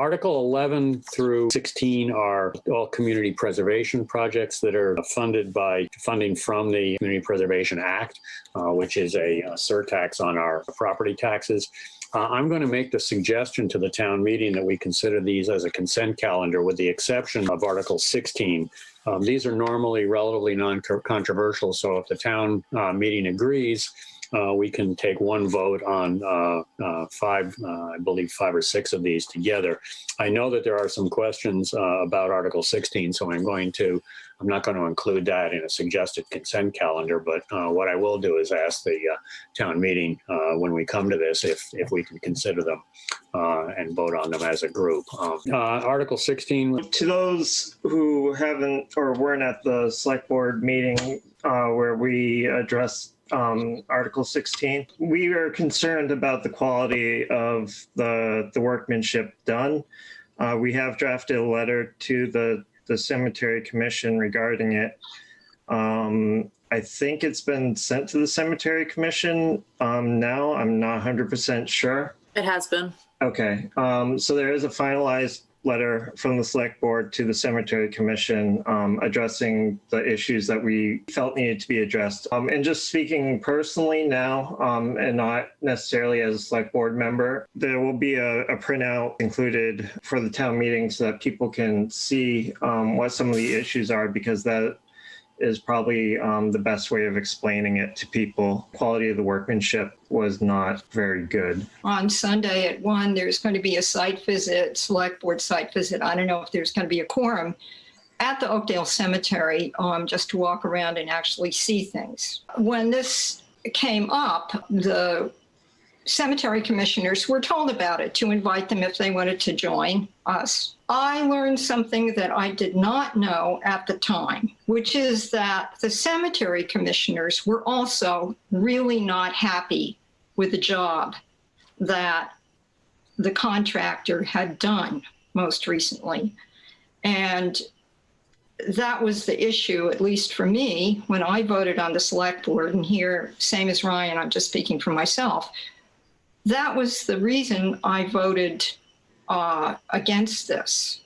Article 11 through 16 are all community preservation projects that are funded by funding from the Community Preservation Act, which is a surtax on our property taxes. I'm going to make the suggestion to the town meeting that we consider these as a consent calendar with the exception of Article 16. These are normally relatively non-controversial, so if the town meeting agrees, we can take one vote on I believe five or six of these together. I know that there are some questions about Article 16, so I'm not going to include that in a suggested consent calendar, but what I will do is ask the town meeting when we come to this if we can consider them and vote on them as a group. Article 16. To those who haven't or weren't at the select board meeting where we addressed Article 16, we are concerned about the quality of the workmanship done. We have drafted a letter to the Cemetery Commission regarding it. I think it's been sent to the Cemetery Commission now. I'm not 100% sure. It has been. Okay, so there is a finalized letter from the select board to the Cemetery Commission addressing the issues that we felt needed to be addressed. And just speaking personally now, and not necessarily as a select board member, there will be a printout included for the town meeting so that people can see what some of the issues are, because that is probably the best way of explaining it to people. Quality of the workmanship was not very good. On Sunday at 1, there's going to be a site visit, select board site visit. I don't know if there's going to be a quorum at the Oakdale Cemetery just to walk around and actually see things. When this came up, the cemetery commissioners were told about it to invite them if they wanted to join us. I learned something that I did not know at the time, which is that the cemetery commissioners were also really not happy with the job that the contractor had done most recently. And that was the issue, at least for me, when I voted on the select board. And here, same as Ryan, I'm just speaking for myself. That was the reason I voted against this,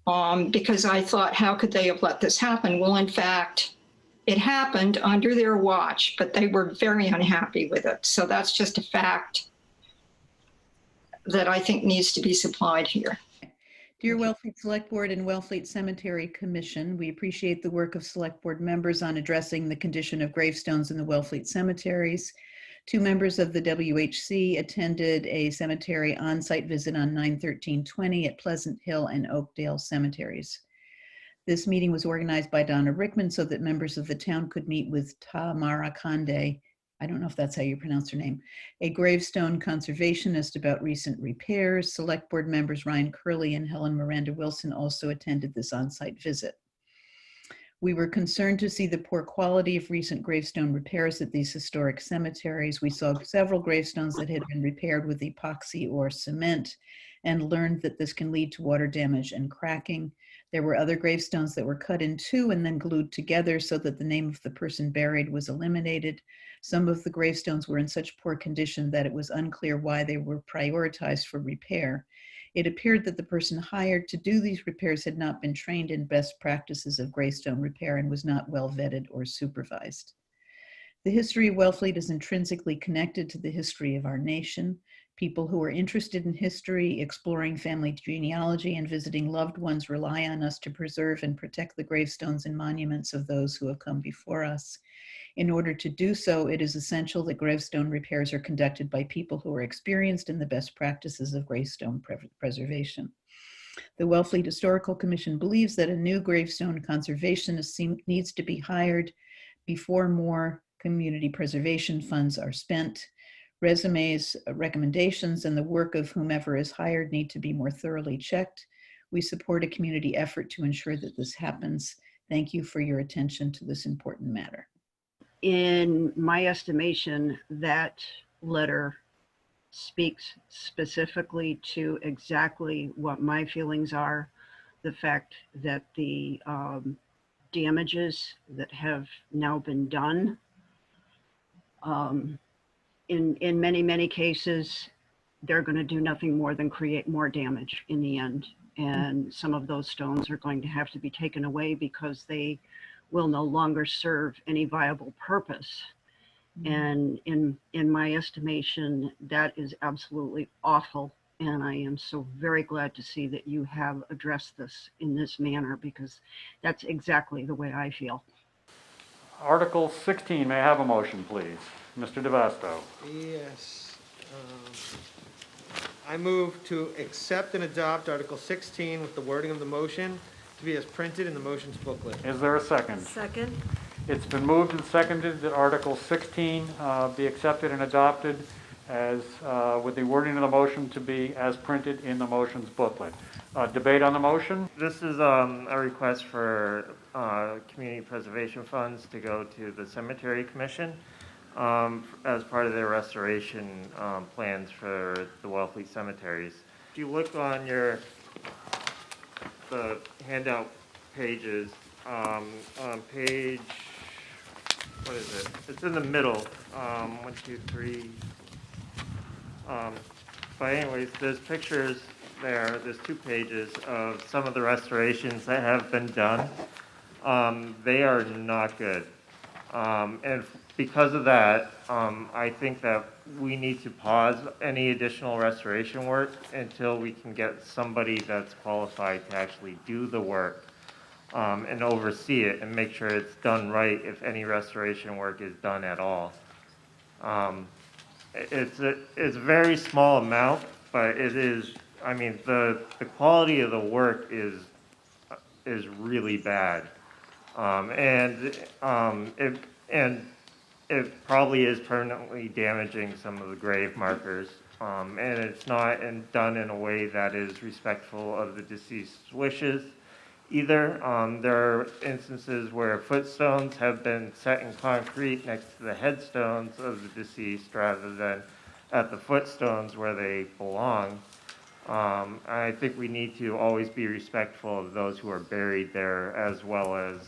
because I thought, how could they have let this happen? Well, in fact, it happened under their watch, but they were very unhappy with it. So that's just a fact that I think needs to be supplied here. Dear Wellfleet Select Board and Wellfleet Cemetery Commission, we appreciate the work of Select Board members on addressing the condition of gravestones in the Wellfleet cemeteries. 2 members of the WHC attended a cemetery on-site visit on 9/13/20 at Pleasant Hill and Oakdale cemeteries. This meeting was organized by Donna Rickman so that members of the town could meet with Tamara Conde, I don't know if that's how you pronounce her name, a gravestone conservationist, about recent repairs. Select board members Ryan Curley and Helen Miranda Wilson also attended this on-site visit. We were concerned to see the poor quality of recent gravestone repairs at these historic cemeteries. We saw several gravestones that had been repaired with epoxy or cement and learned that this can lead to water damage and cracking. There were other gravestones that were cut in two and then glued together so that the name of the person buried was eliminated. Some of the gravestones were in such poor condition that it was unclear why they were prioritized for repair. It appeared that the person hired to do these repairs had not been trained in best practices of gravestone repair and was not well vetted or supervised. The history of Wellfleet is intrinsically connected to the history of our nation. People who are interested in history, exploring family genealogy, and visiting loved ones rely on us to preserve and protect the gravestones and monuments of those who have come before us. In order to do so, it is essential that gravestone repairs are conducted by people who are experienced in the best practices of gravestone preservation. The Wellfleet Historical Commission believes that a new gravestone conservationist needs to be hired before more community preservation funds are spent. Resumes, recommendations, and the work of whomever is hired need to be more thoroughly checked. We support a community effort to ensure that this happens. Thank you for your attention to this important matter. In my estimation, that letter speaks specifically to exactly what my feelings are. The fact that the damages that have now been done, in many cases, they're going to do nothing more than create more damage in the end. And some of those stones are going to have to be taken away because they will no longer serve any viable purpose. And in my estimation, that is absolutely awful. And I am so very glad to see that you have addressed this in this manner, because that's exactly the way I feel. Article 16, may I have a motion, please? Mr. DeVasto. Yes. I move to accept and adopt Article 16 with the wording of the motion to be as printed in the motions booklet. Is there a second? Second. It's been moved and seconded that Article 16 be accepted and adopted as with the wording of the motion to be as printed in the motions booklet. Debate on the motion? This is a request for community preservation funds to go to the Cemetery Commission as part of their restoration plans for the Wellfleet cemeteries. If you look on the handout pages, on page, what is it? It's in the middle, 1, 2, 3. But anyways, there's pictures there, there's 2 pages of some of the restorations that have been done. They are not good. And because of that, I think that we need to pause any additional restoration work until we can get somebody that's qualified to actually do the work and oversee it and make sure it's done right if any restoration work is done at all. It's a very small amount, but it is, I mean, the quality of the work is really bad. And it probably is permanently damaging some of the grave markers. And it's not done in a way that is respectful of the deceased's wishes either. There are instances where footstones have been set in concrete next to the headstones of the deceased rather than at the footstones where they belong. I think we need to always be respectful of those who are buried there, as well as,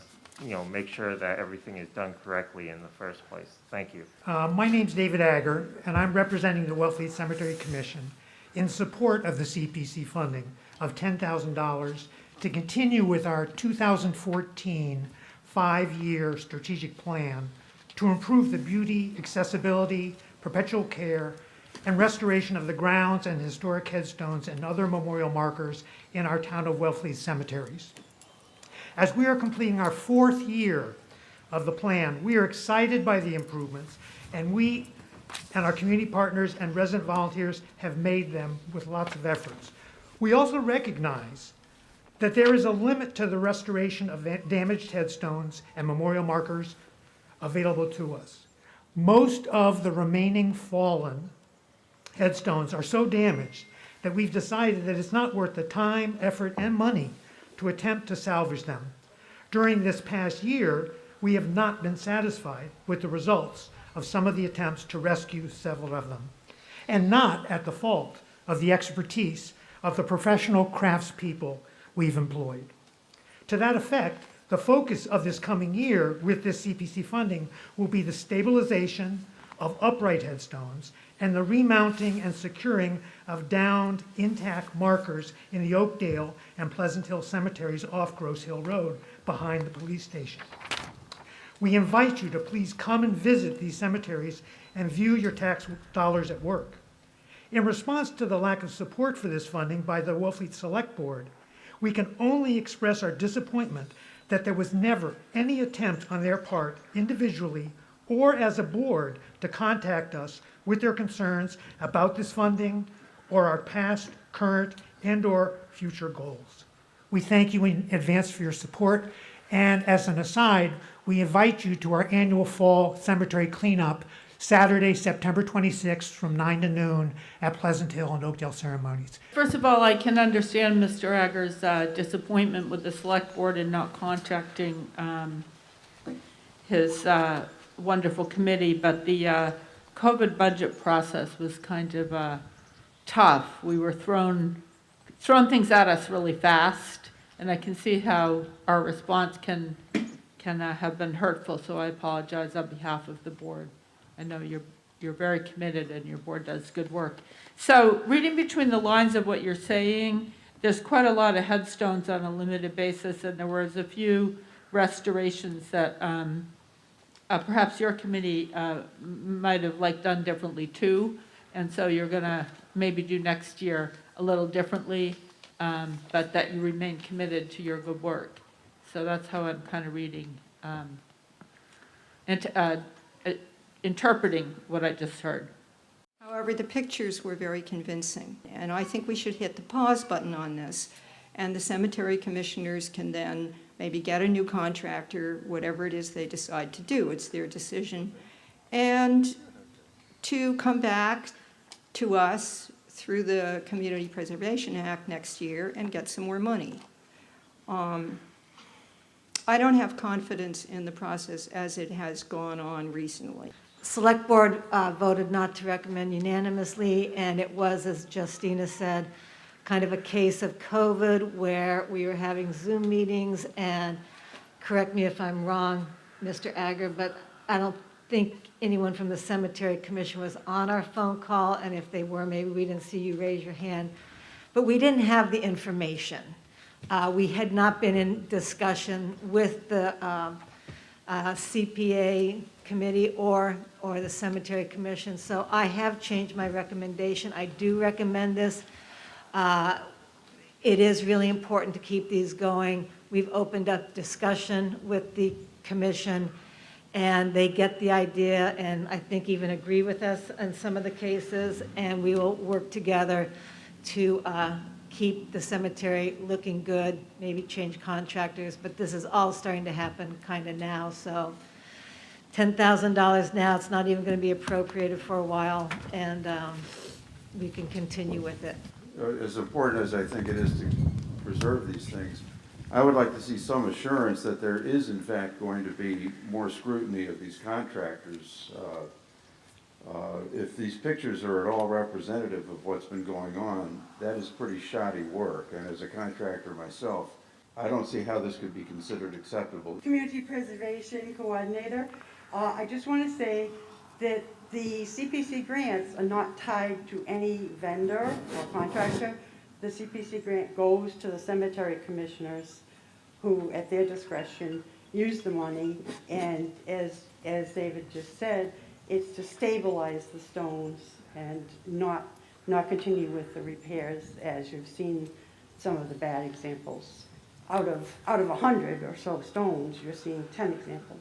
you know, make sure that everything is done correctly in the first place. Thank you. My name's David Agger, and I'm representing the Wellfleet Cemetery Commission in support of the CPC funding of $10,000 to continue with our 2014 5-year strategic plan to improve the beauty, accessibility, perpetual care, and restoration of the grounds and historic headstones and other memorial markers in our town of Wellfleet cemeteries. As we are completing our 4th year of the plan, we are excited by the improvements, and we and our community partners and resident volunteers have made them with lots of efforts. We also recognize that there is a limit to the restoration of damaged headstones and memorial markers available to us. Most of the remaining fallen headstones are so damaged that we've decided that it's not worth the time, effort, and money to attempt to salvage them. During this past year, we have not been satisfied with the results of some of the attempts to rescue several of them, and not at the fault of the expertise of the professional craftspeople we've employed. To that effect, the focus of this coming year with this CPC funding will be the stabilization of upright headstones and the remounting and securing of downed, intact markers in the Oakdale and Pleasant Hill cemeteries off Grosse Hill Road behind the police station. We invite you to please come and visit these cemeteries and view your tax dollars at work. In response to the lack of support for this funding by the Wellfleet Select Board, we can only express our disappointment that there was never any attempt on their part, individually or as a board, to contact us with their concerns about this funding or our past, current, and/or future goals. We thank you in advance for your support, and as an aside, we invite you to our annual fall cemetery cleanup Saturday, September 26th from 9 to noon at Pleasant Hill and Oakdale ceremonies. First of all, I can understand Mr. Agger's disappointment with the select board in not contacting his wonderful committee, but the COVID budget process was kind of tough. We were thrown things at us really fast, and I can see how our response can have been hurtful, so I apologize on behalf of the board. I know you're you're very committed and your board does good work. So reading between the lines of what you're saying, there's quite a lot of headstones on a limited basis, and there was a few restorations that perhaps your committee might have done differently too. And so you're going to maybe do next year a little differently, but that you remain committed to your good work. So that's how I'm kind of reading and interpreting what I just heard. However, the pictures were very convincing, and I think we should hit the pause button on this, and the cemetery commissioners can then maybe get a new contractor, whatever it is they decide to do. It's their decision. And to come back to us through the Community Preservation Act next year and get some more money. I don't have confidence in the process as it has gone on recently. Select Board voted not to recommend unanimously, and it was, as Justina said, kind of a case of COVID where we were having Zoom meetings, and correct me if I'm wrong, Mr. Agar, but I don't think anyone from the Cemetery Commission was on our phone call, and if they were, maybe we didn't see you raise your hand. But we didn't have the information. We had not been in discussion with the CPA committee or the Cemetery Commission, so I have changed my recommendation. I do recommend this. It is really important to keep these going. We've opened up discussion with the commission, and they get the idea, and I think even agree with us in some of the cases, and we will work together to keep the cemetery looking good, maybe change contractors, but this is all starting to happen kind of now, so $10,000 now, it's not even going to be appropriated for a while, and we can continue with it. As important as I think it is to preserve these things, I would like to see some assurance that there is in fact going to be more scrutiny of these contractors. If these pictures are at all representative of what's been going on, that is pretty shoddy work, and as a contractor myself, I don't see how this could be considered acceptable. Community Preservation Coordinator, I just want to say that the CPC grants are not tied to any vendor or contractor. The CPC grant goes to the cemetery commissioners who, at their discretion, use the money. And as David just said, it's to stabilize the stones and not continue with the repairs, as you've seen some of the bad examples. Out of 100 or so stones, you're seeing 10 examples.